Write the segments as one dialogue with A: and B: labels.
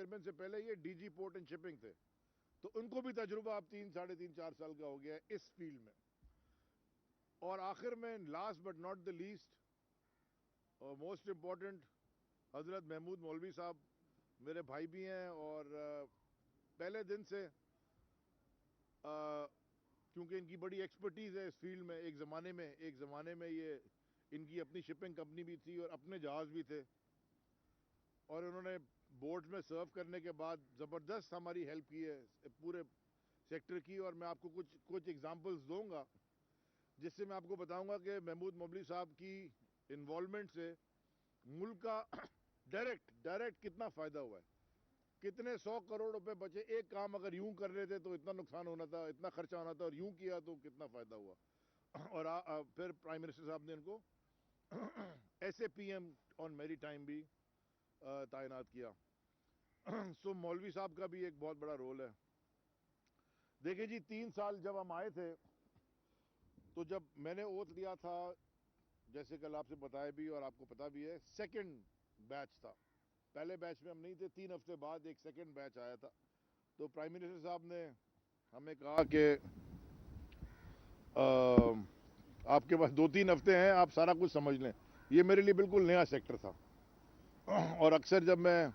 A: Chairman سے پہلے یہ D G port and shipping تھے، تو ان کو بھی تجربہ اب 3 ساڑھے 3 4 سال کا ہو گیا ہے اس فیلڈ میں. اور آخر میں last but not the least اور موسٹ امپورٹنٹ، حضرت محمود مولوی صاحب میرے بھائی بھی ہیں، اور پہلے دن سے کیونکہ ان کی بڑی ایکسپرٹیز ہے اس فیلڈ میں. ایک زمانے میں یہ ان کی اپنی شپنگ کمپنی بھی تھی اور اپنے جہاز بھی تھے، اور انہوں نے بورڈ میں سرو کرنے کے بعد زبردست ہماری ہیلپ کی ہے پورے سیکٹر کی. اور میں آپ کو کچھ ایگزامپلز دوں گا جس سے میں آپ کو بتاؤں گا کہ محمود مولوی صاحب کی انوالومنٹ سے ملک کا ڈائریکٹ کتنا فائدہ ہوا ہے، کتنے 100 کروڑ روپے بچے. ایک کام اگر یوں کر رہے تھے تو اتنا نقصان ہونا تھا، اتنا خرچہ ہونا تھا، اور یوں کیا تو کتنا فائدہ ہوا. اور پھر پرائم منسٹر صاحب نے ان کو ایس اے پی ایم آن میری ٹائم بھی تعینات کیا. سو مولوی صاحب کا بھی ایک بہت بڑا رول ہے. دیکھیں جی 3 سال جب ہم آئے تھے تو جب میں نے اوتھ لیا تھا، جیسے کل آپ سے بتایا بھی اور آپ کو پتا بھی ہے، سیکنڈ بیچ تھا. پہلے بیچ میں ہم نہیں تھے. 3 ہفتے بعد ایک سیکنڈ بیچ آیا تھا. تو پرائم منسٹر صاحب نے ہمیں کہا کہ آپ کے پاس 2-3 ہفتے ہیں، آپ سارا کچھ سمجھ لیں. یہ میرے لیے بالکل نیا سیکٹر تھا، اور اکثر جب میں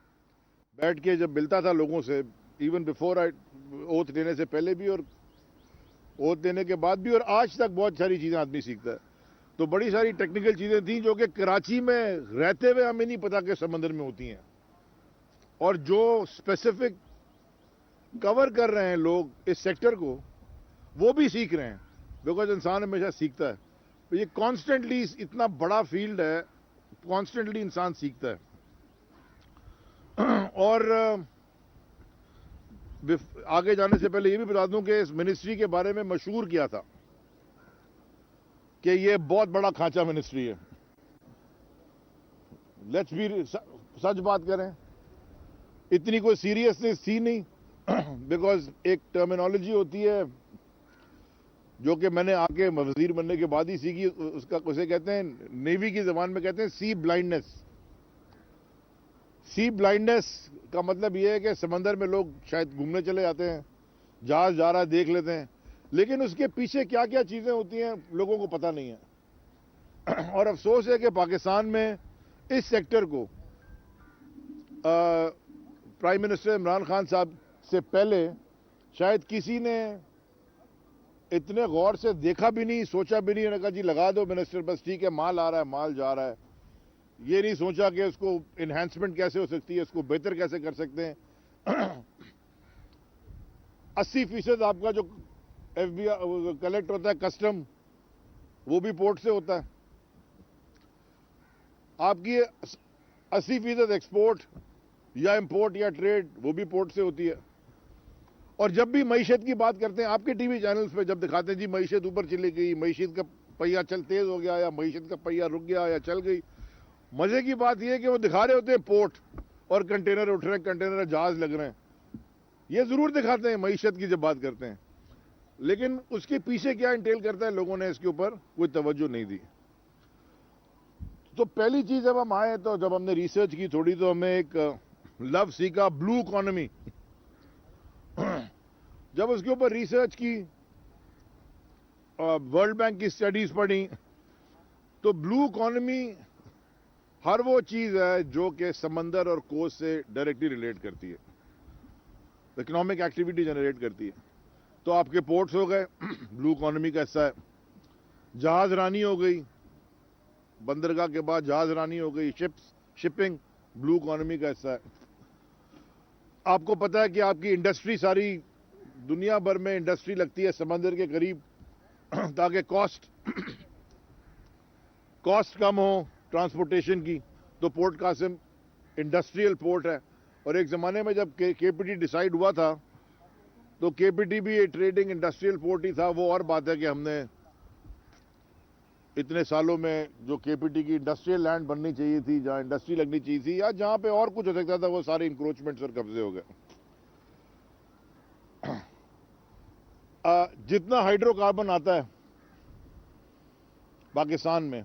A: بیٹھ کے جب ملتا تھا لوگوں سے، ایون بیفور اوتھ لینے سے پہلے بھی اور اوتھ لینے کے بعد بھی، اور آج تک بہت ساری چیزیں آدمی سیکھتا ہے. تو بڑی ساری ٹیکنیکل چیزیں تھیں جو کہ کراچی میں رہتے ہوئے ہمیں نہیں پتا کہ سمندر میں ہوتی ہیں، اور جو اسپیسیفک کور کر رہے ہیں لوگ اس سیکٹر کو، وہ بھی سیکھ رہے ہیں. بیکاز انسان ہمیشہ سیکھتا ہے. یہ کانسٹنٹلی اتنا بڑا فیلڈ ہے، کانسٹنٹلی انسان سیکھتا ہے. اور آگے جانے سے پہلے یہ بھی بتا دوں کہ اس منسٹری کے بارے میں مشہور کیا تھا کہ یہ بہت بڑا کھانچا منسٹری ہے. لیٹس بھی سچ بات کریں، اتنی کوئی سیریسنس تھی نہیں. بیکاز ایک ٹرمینالوجی ہوتی ہے جو کہ میں نے آ کے وزیر بننے کے بعد ہی سیکھی. اسے کہتے ہیں، نیوی کی زبان میں کہتے ہیں سی بلائنڈنس. سی بلائنڈنس کا مطلب یہ ہے کہ سمندر میں لوگ شاید گھومنے چلے جاتے ہیں، جہاز جا رہا ہے دیکھ لیتے ہیں، لیکن اس کے پیچھے کیا کیا چیزیں ہوتی ہیں لوگوں کو پتہ نہیں ہے. اور افسوس ہے کہ پاکستان میں اس سیکٹر کو پرائم منسٹر عمران خان صاحب سے پہلے شاید کسی نے اتنے غور سے دیکھا بھی نہیں، سوچا بھی نہیں. انہوں نے کہا جی لگا دو منسٹر، بس ٹھیک ہے، مال آ رہا ہے، مال جا رہا ہے. یہ نہیں سوچا کہ اس کو انہینسمنٹ کیسے ہو سکتی ہے، اس کو بہتر کیسے کر سکتے ہیں. 80% آپ کا جو ایف بی کلیکٹ ہوتا ہے کسٹم، وہ بھی پورٹ سے ہوتا ہے. آپ کی 80% ایکسپورٹ یا امپورٹ یا ٹریڈ وہ بھی پورٹ سے ہوتی ہے. اور جب بھی معیشت کی بات کرتے ہیں، آپ کے ٹی وی چینلز پہ جب دکھاتے ہیں جی معیشت اوپر چلی گئی، معیشت کا پہیہ تیز ہو گیا، یا معیشت کا پہیہ رک گیا یا چل گئی، مزے کی بات یہ ہے کہ وہ دکھا رہے ہوتے ہیں پورٹ اور کنٹینر اٹھ رہے ہیں، کنٹینر جہاز لگ رہے ہیں. یہ ضرور دکھاتے ہیں معیشت کی جب بات کرتے ہیں، لیکن اس کے پیچھے کیا انٹیل کرتا ہے لوگوں نے اس کے اوپر کوئی توجہ نہیں دی. تو پہلی چیز جب ہم آئے تو جب ہم نے ریسرچ کی تھوڑی، تو ہمیں ایک لفظ سیکھا، بلو اکانومی. جب اس کے اوپر ریسرچ کی، ورلڈ بینک کی سٹڈیز پڑھی، تو بلو اکانومی ہر وہ چیز ہے جو کہ سمندر اور کوسٹ سے ڈائریکٹلی ریلیٹ کرتی ہے، اکنامک ایکٹیویٹی جنریٹ کرتی ہے. تو آپ کے پورٹس ہو گئے، بلو اکانومی کا حصہ ہے. جہاز رانی ہو گئی، بندرگاہ کے بعد جہاز رانی ہو گئی، شپنگ بلو اکانومی کا حصہ ہے. آپ کو پتا ہے کہ آپ کی انڈسٹری، ساری دنیا بھر میں انڈسٹری لگتی ہے سمندر کے قریب تاکہ کاسٹ کم ہو ٹرانسپورٹیشن کی. تو پورٹ قاسم انڈسٹریل پورٹ ہے. اور ایک زمانے میں جب کے پی ٹی ڈیسائیڈ ہوا تھا تو کے پی ٹی بھی ایک ٹریڈنگ انڈسٹریل پورٹ ہی تھا. وہ اور بات ہے کہ ہم نے اتنے سالوں میں جو کے پی ٹی کی انڈسٹریل لینڈ بننی چاہیے تھی، جہاں انڈسٹری لگنی چاہیے تھی، یا جہاں پہ اور کچھ ہو سکتا تھا، وہ سارے انکروچمنٹس اور قبضے ہو گئے. جتنا ہائیڈرو کاربن آتا ہے پاکستان میں،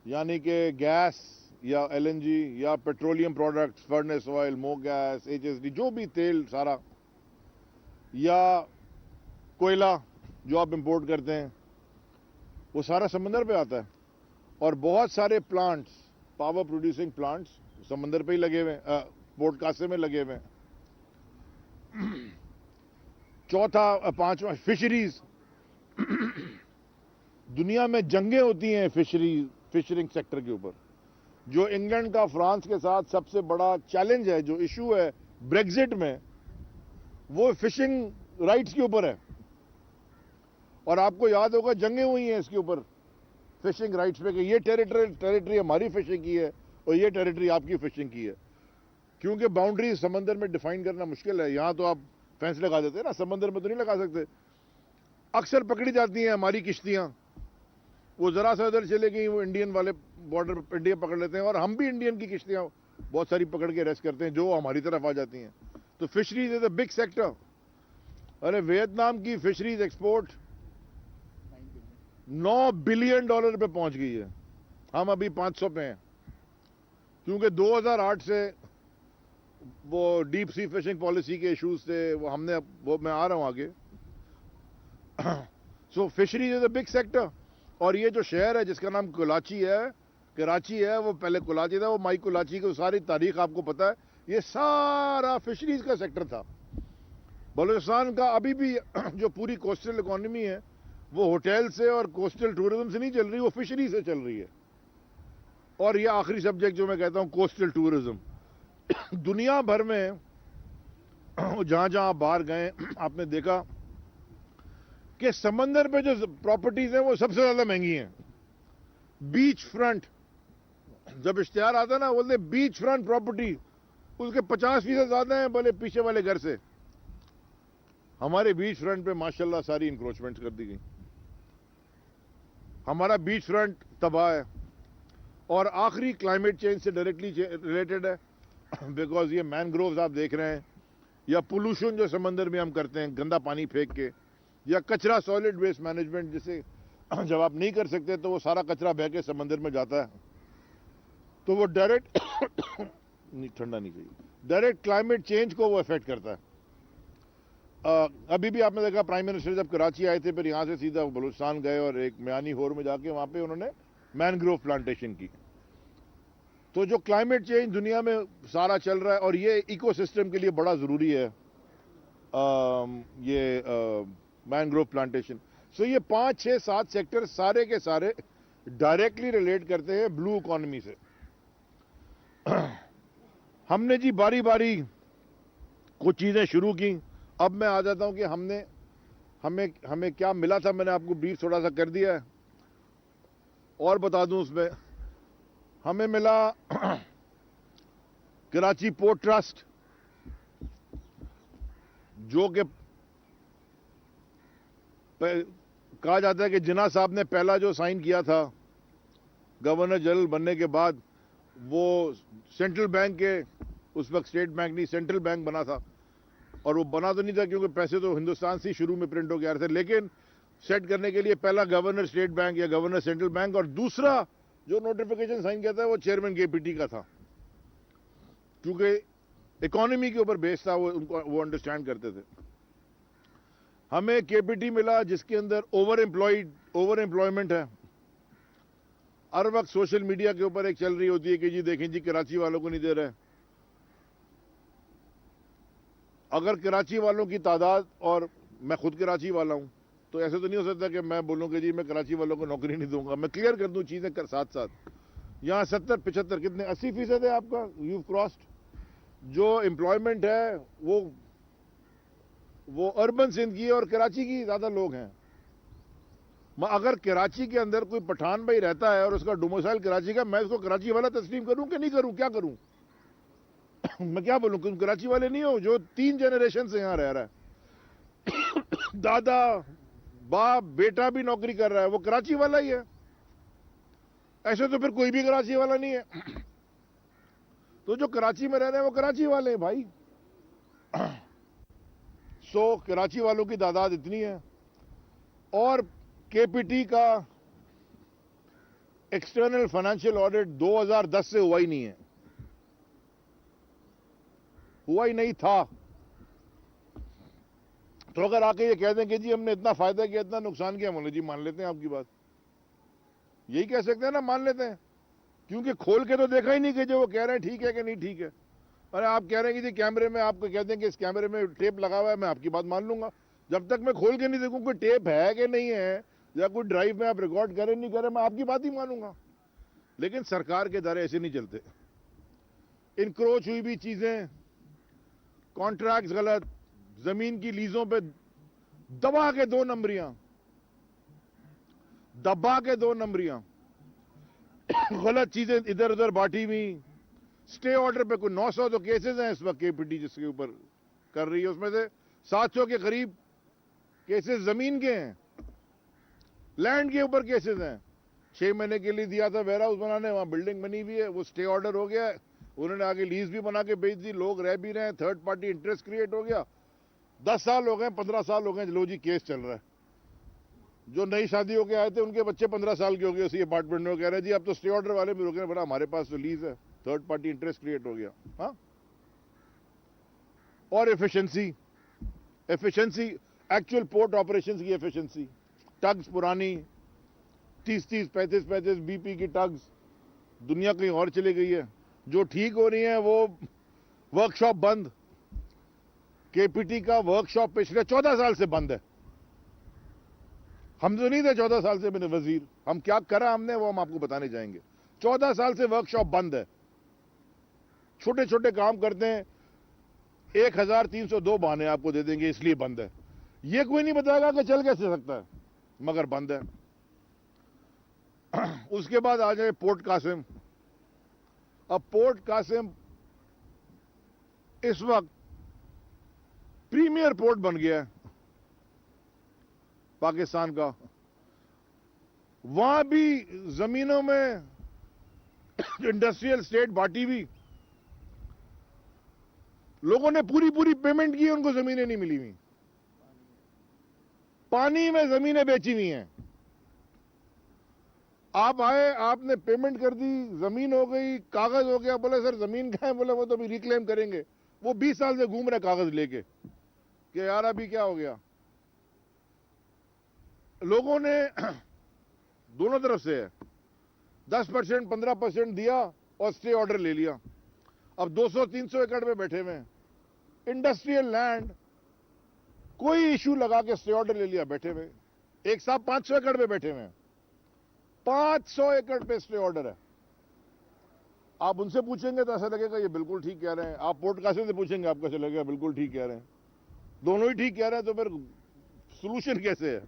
A: یعنی کہ گیس یا LNG یا پیٹرولیم پروڈکٹس, فرنس آئل, مو گیس, HSD, جو بھی تیل سارا, یا کوئلہ جو آپ امپورٹ کرتے ہیں, وہ سارا سمندر پہ آتا ہے. اور بہت سارے پلانٹس, پاور پروڈیوسنگ پلانٹس سمندر پہ ہی لگے ہوئے ہیں, پورٹ کاسے میں لگے ہوئے ہیں. چوتھا, پانچواں, فشریز. دنیا میں جنگیں ہوتی ہیں فشرنگ سیکٹر کے اوپر. جو انگلینڈ کا فرانس کے ساتھ سب سے بڑا چیلنج ہے, جو ایشو ہے بریگزٹ میں, وہ فشنگ رائٹس کے اوپر ہے. اور آپ کو یاد ہوگا جنگیں ہوئی ہیں اس کے اوپر, فشنگ رائٹس پہ, کہ یہ ٹیریٹری ہماری فشنگ کی ہے اور یہ ٹیریٹری آپ کی فشنگ کی ہے. کیونکہ باؤنڈری سمندر میں ڈیفائن کرنا مشکل ہے. یہاں تو آپ فینس لگا دیتے ہیں نا, سمندر میں تو نہیں لگا سکتے. اکثر پکڑی جاتی ہیں ہماری کشتیاں, وہ ذرا سا ادھر چلے گئی, وہ انڈین والے بارڈر انڈیا پکڑ لیتے ہیں, اور ہم بھی انڈین کی کشتیاں بہت ساری پکڑ کے ریسٹ کرتے ہیں جو ہماری طرف آ جاتی ہیں. تو fisheries is a big sector. Array Vietnam کی فشریز ایکسپورٹ $9 بلین پہ پہنچ گئی ہے. ہم ابھی 500 پہ ہیں, کیونکہ 2008 سے وہ ڈیپ سی فشنگ پالیسی کے ایشوز تھے, وہ ہم نے, وہ میں آ رہا ہوں آگے. So fisheries is a big sector. اور یہ جو شہر ہے جس کا نام کراچی ہے, وہ پہلے کولاچی تھا, وہ مائی کولاچی کی ساری تاریخ آپ کو پتا ہے. یہ سارا فشریز کا سیکٹر تھا. بلوچستان کا ابھی بھی جو پوری کوسٹل اکانومی ہے, وہ ہوٹل سے اور کوسٹل ٹورزم سے نہیں چل رہی, وہ فشری سے چل رہی ہے. اور یہ آخری سبجیکٹ جو میں کہتا ہوں, کوسٹل ٹورزم. دنیا بھر میں جہاں جہاں آپ باہر گئے, آپ نے دیکھا کہ سمندر پہ جو پراپرٹیز ہیں وہ سب سے زیادہ مہنگی ہیں. بیچ فرنٹ, جب اشتہار آتا ہے نا, بولتے بیچ فرنٹ پراپرٹی, اس کے 50% زیادہ ہیں بولے پیچھے والے گھر سے. ہمارے بیچ فرنٹ پہ ماشاءاللہ ساری انکروچمنٹس کر دی گئی. ہمارا بیچ فرنٹ تباہ ہے. اور آخری کلائمیٹ چینج سے ڈائریکٹلی ریلیٹڈ ہے, بیکاز یہ مینگرووز آپ دیکھ رہے ہیں, یا پولوشن جو سمندر میں ہم کرتے ہیں گندا پانی پھینک کے, یا کچرا سالڈ ویسٹ مینجمنٹ, جسے جب آپ نہیں کر سکتے تو وہ سارا کچرا بہہ کے سمندر میں جاتا ہے, تو وہ ڈائریکٹ ٹھنڈا نہیں چاہیے, ڈائریکٹ کلائمیٹ چینج کو وہ افیکٹ کرتا ہے. ابھی بھی آپ نے دیکھا پرائم منسٹر جب کراچی آئے تھے, پھر یہاں سے سیدھا بلوچستان گئے اور ایک میانی ہور میں جا کے وہاں پہ انہوں نے مینگروو پلانٹیشن کی. تو جو کلائمیٹ چینج دنیا میں سارا چل رہا ہے, اور یہ ایکو سسٹم کے لیے بڑا ضروری ہے یہ مینگروو پلانٹیشن. سو یہ 5 6 7 سیکٹر سارے کے سارے ڈائریکٹلی ریلیٹ کرتے ہیں بلو اکانومی سے. ہم نے جی باری باری کچھ چیزیں شروع کی. اب میں آ جاتا ہوں کہ ہمیں کیا ملا تھا. میں نے آپ کو بریف تھوڑا سا کر دیا ہے, اور بتا دوں اس میں. ہمیں ملا کراچی پورٹ ٹرسٹ, جو کہ کہا جاتا ہے کہ جناح صاحب نے پہلا جو سائن کیا تھا گورنر جنرل بننے کے بعد, وہ سینٹرل بینک کے, اس وقت اسٹیٹ بینک نہیں سینٹرل بینک بنا تھا. اور وہ بنا تو نہیں تھا کیونکہ پیسے تو ہندوستان سے شروع میں پرنٹ ہو کے آ رہے تھے, لیکن سیٹ کرنے کے لیے پہلا گورنر اسٹیٹ بینک یا گورنر سینٹرل بینک, اور دوسرا جو نوٹیفیکیشن سائن کیا تھا وہ چیئرمین KPT کا تھا, کیونکہ اکانومی کے اوپر بیس تھا, وہ انڈرسٹینڈ کرتے تھے. ہمیں KPT ملا جس کے اندر اوور امپلائمنٹ ہے. ہر وقت سوشل میڈیا کے اوپر ایک چل رہی ہوتی ہے کہ جی دیکھیں جی کراچی والوں کو نہیں دے رہے. اگر کراچی والوں کی تعداد, اور میں خود کراچی والا ہوں, تو ایسے تو نہیں ہو سکتا کہ میں بولوں کہ جی میں کراچی والوں کو نوکری نہیں دوں گا. میں کلیئر کر دوں چیزیں ساتھ ساتھ. یہاں 70 75 کتنے 80% ہے آپ کا, یو کراسڈ. جو امپلائمنٹ ہے وہ اربن سندھ کی اور کراچی کی زیادہ لوگ ہیں. اگر کراچی کے اندر کوئی پٹھان بھائی رہتا ہے اور اس کا ڈوموسائل کراچی کا, میں اس کو کراچی والا تسلیم کروں کہ نہیں کروں, کیا کروں؟ میں کیا بولوں, تم کراچی والے نہیں ہو؟ جو 3 جنریشن سے یہاں رہ رہا ہے, دادا باپ بیٹا بھی نوکری کر رہا ہے, وہ کراچی والا ہی ہے. ایسے تو پھر کوئی بھی کراچی والا نہیں ہے. تو جو کراچی میں رہ رہے ہیں وہ کراچی والے ہیں بھائی. سو کراچی والوں کی تعداد اتنی ہے. اور KPT کا ایکسٹرنل فائنینشیل آڈٹ 2010 سے ہوا ہی نہیں ہے, ہوا ہی نہیں تھا. تو اگر آ کے یہ کہہ دیں کہ جی ہم نے اتنا فائدہ کیا اتنا نقصان کیا, جی مان لیتے ہیں آپ کی بات, یہی کہہ سکتے ہیں نا, مان لیتے ہیں, کیونکہ کھول کے تو دیکھا ہی نہیں کہ جو وہ کہہ رہے ہیں ٹھیک ہے کہ نہیں ٹھیک ہے. ارے آپ کہہ رہے ہیں کہ جی کیمرے میں آپ کو کہہ دیں کہ اس کیمرے میں ٹیپ لگا ہوا ہے, میں آپ کی بات مان لوں گا. جب تک میں کھول کے نہیں دیکھوں کوئی ٹیپ ہے کہ نہیں ہے, یا کوئی ڈرائیو میں آپ ریکارڈ کریں نہیں کریں, میں آپ کی بات ہی مانوں گا. لیکن سرکار کے ادارے ایسے نہیں چلتے. انکروچ ہوئی بھی چیزیں, کانٹریکٹس غلط, زمین کی لیزوں پہ دبا کے 2 نمبریاں, دبا کے 2 نمبریاں, غلط چیزیں ادھر ادھر بانٹی ہوئی. سٹے آرڈر پہ کوئی 900 تو کیسز ہیں اس وقت کے پی ٹی جس کے اوپر کر رہی ہے, اس میں سے 700 کے قریب کیسز زمین کے ہیں, لینڈ کے اوپر کیسز ہیں. 6 مہینے کے لیے دیا تھا ویئر ہاؤس بنانے, وہاں بلڈنگ بنی ہوئی ہے, وہ سٹے آرڈر ہو گیا ہے, انہوں نے آگے لیز بھی بنا کے بیچ دی, لوگ رہ بھی رہے ہیں, تھرڈ پارٹی انٹرسٹ کریٹ ہو گیا. 10 سال ہو گئے, 15 سال ہو گئے, لو جی کیس چل رہا ہے. جو نئی شادی ہو کے آئے تھے ان کے بچے 15 سال کے ہو گئے اسی اپارٹمنٹ میں, وہ کہہ رہے ہیں جی اب تو سٹے آرڈر والے بھی روکے ہیں, بڑا ہمارے پاس تو لیز ہے, تھرڈ پارٹی انٹرسٹ کریٹ ہو گیا. ہاں, اور ایفیشنسی ایکچوئل پورٹ آپریشنز کی ایفیشنسی, ٹگز پرانی 30 35 بی پی کی ٹگز, دنیا کہیں اور چلی گئی ہے. جو ٹھیک ہو رہی ہیں وہ ورک شاپ بند, کے پی ٹی کا ورک شاپ پچھلے 14 سال سے بند ہے. ہم تو نہیں تھے 14 سال سے میرے وزیر, ہم کیا کرا ہم نے وہ ہم آپ کو بتانے جائیں گے. 14 سال سے ورک شاپ بند ہے, چھوٹے چھوٹے کام کرتے ہیں, 1302 بہانے آپ کو دے دیں گے اس لیے بند ہے. یہ کوئی نہیں بتائے گا کہ چل کیسے سکتا ہے, مگر بند ہے. اس کے بعد آ جائے پورٹ قاسم. اب پورٹ قاسم اس وقت پریمیئر پورٹ بن گیا ہے پاکستان کا. وہاں بھی زمینوں میں انڈسٹریل اسٹیٹ بانٹی ہوئی, لوگوں نے پوری پیمنٹ کی, ان کو زمینیں نہیں ملی ہوئی. پانی میں زمینیں بیچی ہوئی ہیں. آپ آئے, آپ نے پیمنٹ کر دی, زمین ہو گئی, کاغذ ہو گیا, بولے سر زمین کہاں ہے, بولے وہ تو ابھی ریکلیم کریں گے. وہ 20 سال سے گھوم رہے کاغذ لے کے کہ یار ابھی کیا ہو گیا. لوگوں نے دونوں طرف سے 10% 15% دیا اور سٹے آرڈر لے لیا. اب 200-300 ایکڑ پہ بیٹھے ہوئے ہیں, انڈسٹریل لینڈ, کوئی ایشو لگا کے سٹے آرڈر لے لیا, بیٹھے ہوئے. ایک صاحب 500 ایکڑ پہ بیٹھے ہوئے ہیں, 500 ایکڑ پہ سٹے آرڈر ہے. آپ ان سے پوچھیں گے تو ایسا لگے گا یہ بالکل ٹھیک کہہ رہے ہیں, آپ پورٹ قاسم سے پوچھیں گے آپ کو ایسا لگے گا بالکل ٹھیک کہہ رہے ہیں. دونوں ہی ٹھیک کہہ رہے ہیں, تو پھر سولوشن کیسے ہے؟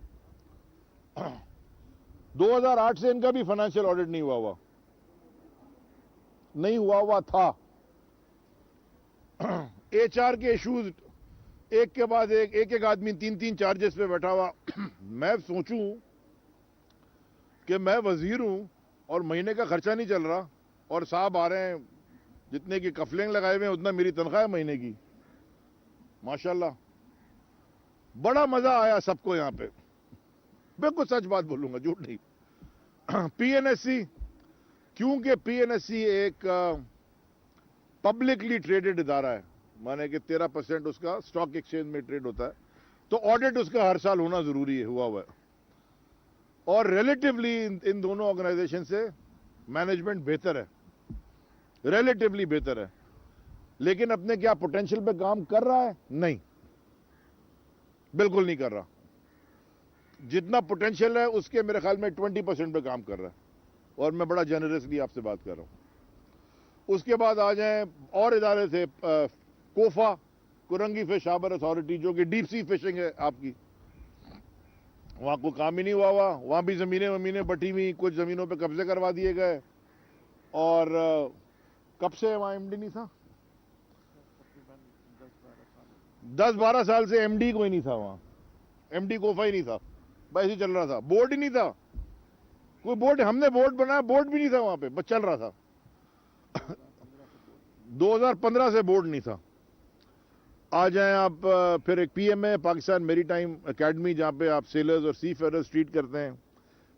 A: 2008 سے ان کا بھی فائنینشیل آڈٹ نہیں ہوا تھا. ایچ آر کے ایشوز ایک کے بعد ایک آدمی 3 چارجز پہ بیٹھا ہوا. میں سوچوں کہ میں وزیر ہوں اور مہینے کا خرچہ نہیں چل رہا, اور صاحب آ رہے ہیں جتنے کی کفلنگ لگائے ہوئے ہیں اتنا میری تنخواہ ہے مہینے کی. ماشاءاللہ بڑا مزہ آیا سب کو یہاں پہ, بالکل سچ بات بولوں گا, جھوٹ نہیں. پی این ایس سی, کیونکہ پی این ایس سی ایک پبلکلی ٹریڈڈ ادارہ ہے, مانے کہ 13% اس کا اسٹاک ایکسچینج میں ٹریڈ ہوتا ہے, تو آڈٹ اس کا ہر سال ہونا ضروری ہے, ہوا ہے. اور ریلیٹیولی ان دونوں آرگنائزیشن سے مینجمنٹ بہتر ہے, ریلیٹیولی بہتر ہے. لیکن اپنے کیا پوٹینشیل پہ کام کر رہا ہے؟ نہیں, بالکل نہیں کر رہا. جتنا پوٹینشیل ہے اس کے میرے خیال میں 20% پہ کام کر رہا ہے, اور میں بڑا جنرسلی آپ سے بات کر رہا ہوں. اس کے بعد آ جائیں اور ادارے تھے, Kufa, Korangi fish harbour authority, جو کہ ڈیپ سی فشنگ ہے آپ کی. وہاں کوئی کام ہی نہیں ہوا, وہاں بھی زمینیں بٹی ہوئی, کچھ زمینوں پہ قبضے کروا دیے گئے. اور کب سے وہاں ایم ڈی نہیں تھا؟ 10-12 سال سے ایم ڈی کوئی نہیں تھا وہاں, ایم ڈی کوفا ہی نہیں تھا, بس ہی چل رہا تھا. بورڈ ہی نہیں تھا, کوئی بورڈ, ہم نے بورڈ بنایا, بورڈ بھی نہیں تھا وہاں پہ, بس چل رہا تھا. 2015 سے بورڈ نہیں تھا. آ جائیں آپ پھر ایک پی ایم اے, پاکستان میری ٹائم اکیڈمی, جہاں پہ آپ سیلرز اور سی فیئرز ٹریٹ کرتے ہیں.